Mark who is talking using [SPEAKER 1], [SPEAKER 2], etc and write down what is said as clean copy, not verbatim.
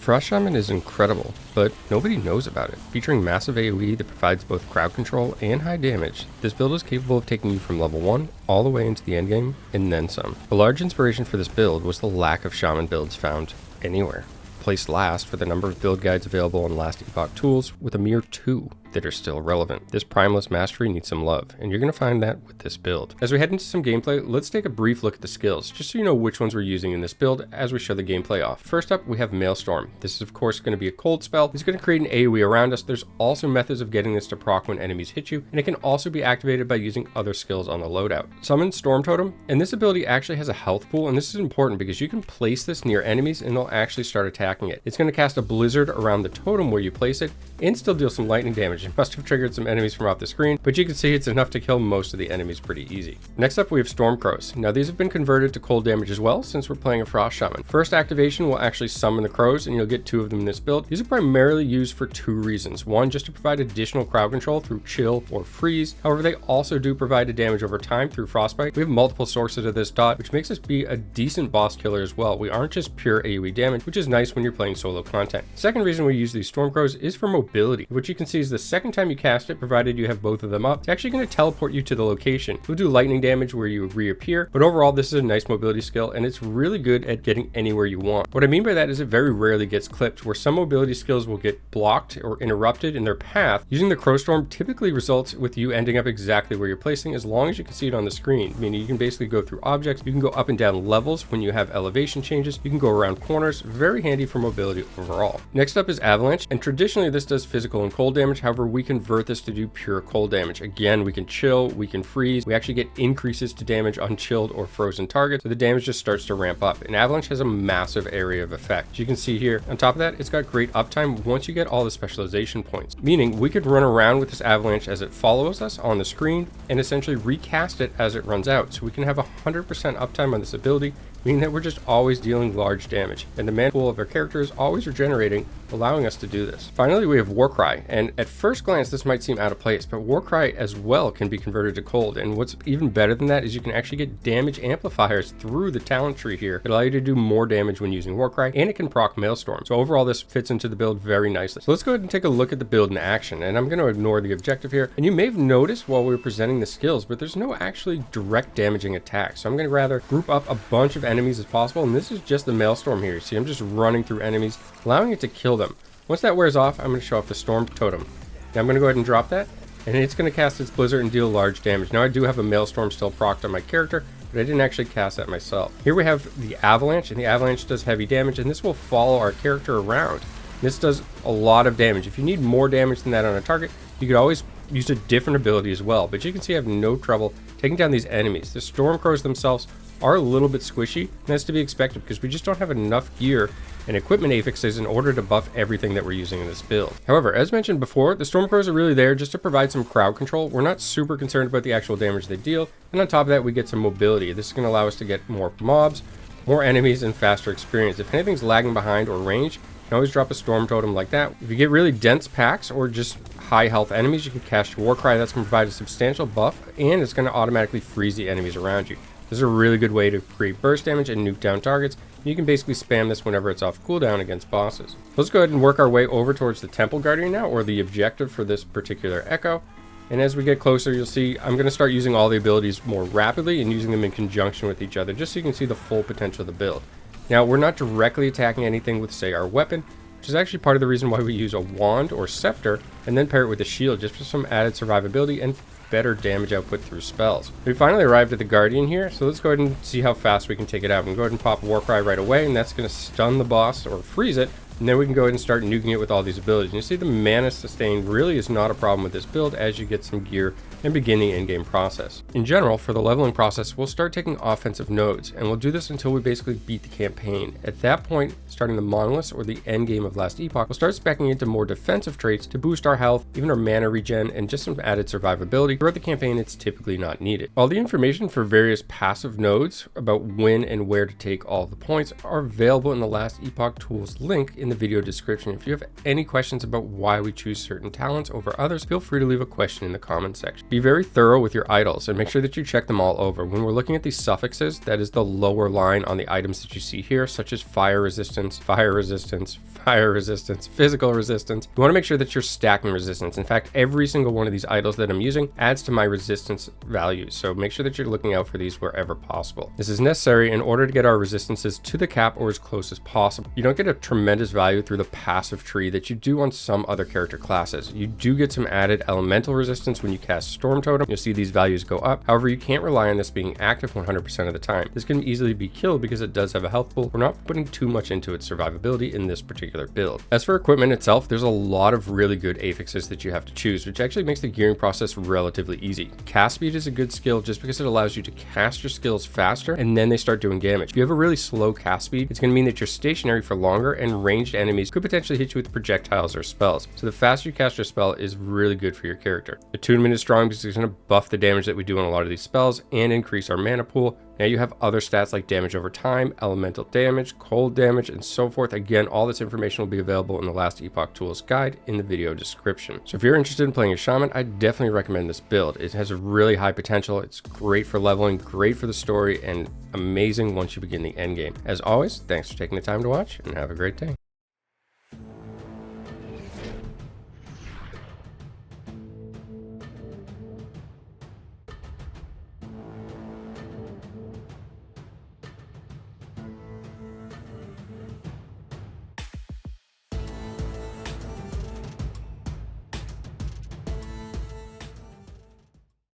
[SPEAKER 1] Frost Shaman is incredible, but nobody knows about it. Featuring massive AoE that provides both crowd control and high damage, this build is capable of taking you from level 1 all the way into the endgame, and then some. A large inspiration for this build was the lack of Shaman builds found anywhere. Placed last for the number of build guides available on last Epoch tools, with a mere 2 that are still relevant. This primalist mastery needs some love, and you're going to find that with this build. As we head into some gameplay, let's take a brief look at the skills, just so you know which ones we're using in this build as we show the gameplay off. First up, we have Maelstorm. This is of course going to be a cold spell. It's going to create an AoE around us. There's also methods of getting this to proc when enemies hit you, and it can also be activated by using other skills on the loadout. Summon Storm Totem, and this ability actually has a health pool, and this is important because you can place this near enemies and they'll actually start attacking it. It's going to cast a blizzard around the totem where you place it, and still deal some lightning damage. It must have triggered some enemies from off the screen, but you can see it's enough to kill most of the enemies pretty easy. Next up, we have Storm Crows. Now these have been converted to cold damage as well, since we're playing a Frost Shaman. First activation will actually summon the crows, and you'll get 2 of them in this build. These are primarily used for 2 reasons. One, just to provide additional crowd control through chill or freeze. However, they also do provide a damage over time through frostbite. We have multiple sources of this dot, which makes us be a decent boss killer as well. We aren't just pure AoE damage, which is nice when you're playing solo content. Second reason we use these Storm Crows is for mobility. What you can see is the second time you cast it, provided you have both of them up, it's actually going to teleport you to the location. It will do lightning damage where you reappear, but overall this is a nice mobility skill, and it's really good at getting anywhere you want. What I mean by that is it very rarely gets clipped, where some mobility skills will get blocked or interrupted in their path. Using the Crow Storm typically results with you ending up exactly where you're placing, as long as you can see it on the screen, meaning you can basically go through objects, you can go up and down levels when you have elevation changes, you can go around corners. Very handy for mobility overall. Next up is Avalanche, and traditionally this does physical and cold damage. However, we convert this to do pure cold damage. Again, we can chill, we can freeze, we actually get increases to damage on chilled or frozen targets, so the damage just starts to ramp up. And Avalanche has a massive area of effect. As you can see here, on top of that, it's got great uptime once you get all the specialization points, meaning we could run around with this Avalanche as it follows us on the screen and essentially recast it as it runs out. So we can have 100% uptime on this ability, meaning that we're just always dealing large damage, and the mana pool of our character is always regenerating, allowing us to do this. Finally, we have Warcry, and at first glance this might seem out of place, but Warcry as well can be converted to cold, and what's even better than that is you can actually get damage amplifiers through the talent tree here that allow you to do more damage when using Warcry, and it can proc Maelstorm. So overall this fits into the build very nicely. So let's go ahead and take a look at the build in action, and I'm going to ignore the objective here. And you may have noticed while we were presenting the skills, but there's no actually direct damaging attack, so I'm going to rather group up a bunch of enemies as possible, and this is just the Maelstorm here. See, I'm just running through enemies, allowing it to kill them. Once that wears off, I'm going to show off the Storm Totem. Now I'm going to go ahead and drop that, and it's going to cast its blizzard and deal large damage. Now I do have a Maelstorm still procced on my character, but I didn't actually cast that myself. Here we have the Avalanche, and the Avalanche does heavy damage, and this will follow our character around. This does a lot of damage. If you need more damage than that on a target, you could always use a different ability as well, but you can see I have no trouble taking down these enemies. The Storm Crows themselves are a little bit squishy, and that's to be expected because we just don't have enough gear and equipment affixes in order to buff everything that we're using in this build. However, as mentioned before, the Storm Crows are really there just to provide some crowd control. We're not super concerned about the actual damage they deal, and on top of that we get some mobility. This is going to allow us to get more mobs, more enemies, and faster experience. If anything's lagging behind or range, you can always drop a Storm Totem like that. If you get really dense packs or just high health enemies, you can cast your Warcry. That's going to provide a substantial buff, and it's going to automatically freeze the enemies around you. This is a really good way to create burst damage and nuke down targets. You can basically spam this whenever it's off cooldown against bosses. Let's go ahead and work our way over towards the Temple Guardian now, or the objective for this particular echo. And as we get closer, you'll see I'm going to start using all the abilities more rapidly and using them in conjunction with each other, just so you can see the full potential of the build. Now, we're not directly attacking anything with, say, our weapon, which is actually part of the reason why we use a wand or scepter and then pair it with a shield, just for some added survivability and better damage output through spells. We finally arrived at the Guardian here, so let's go ahead and see how fast we can take it out. We can go ahead and pop Warcry right away, and that's going to stun the boss or freeze it, and then we can go ahead and start nuking it with all these abilities. And you see the mana sustain really is not a problem with this build as you get some gear and begin the in-game process. In general, for the leveling process, we'll start taking offensive nodes, and we'll do this until we basically beat the campaign. At that point, starting the monoliths or the end game of last Epoch, we'll start speccing into more defensive traits to boost our health, even our mana regen, and just some added survivability. Throughout the campaign, it's typically not needed. While the information for various passive nodes about when and where to take all the points are available in the last Epoch tools link in in the video description. If you have any questions about why we choose certain talents over others, feel free to leave a question in the comment section. Be very thorough with your idols and make sure that you check them all over. When we're looking at these suffixes, that is the lower line on the items that you see here, such as fire resistance, fire resistance, fire resistance, physical resistance. You want to make sure that you're stacking resistance. In fact, every single one of these idols that I'm using adds to my resistance values, so make sure that you're looking out for these wherever possible. This is necessary in order to get our resistances to the cap or as close as possible. You don't get a tremendous value through the passive tree that you do on some other character classes. You do get some added elemental resistance when you cast Storm Totem. You'll see these values go up. However, you can't rely on this being active 100% of the time. This can easily be killed because it does have a health pool. We're not putting too much into its survivability in this particular build. As for equipment itself, there's a lot of really good affixes that you have to choose, which actually makes the gearing process relatively easy. Cast speed is a good skill just because it allows you to cast your skills faster and then they start doing damage. If you have a really slow cast speed, it's going to mean that you're stationary for longer and ranged enemies could potentially hit you with projectiles or spells. So the faster you cast your spell is really good for your character. Attunement is strong because it's going to buff the damage that we do on a lot of these spells and increase our mana pool. Now you have other stats like damage over time, elemental damage, cold damage, and so forth. Again, all this information will be available in the last Epoch Tools guide in the video description. So if you're interested in playing a Shaman, I definitely recommend this build. It has a really high potential. It's great for leveling, great for the story, and amazing once you begin the end game. As always, thanks for taking the time to watch, and have a great day.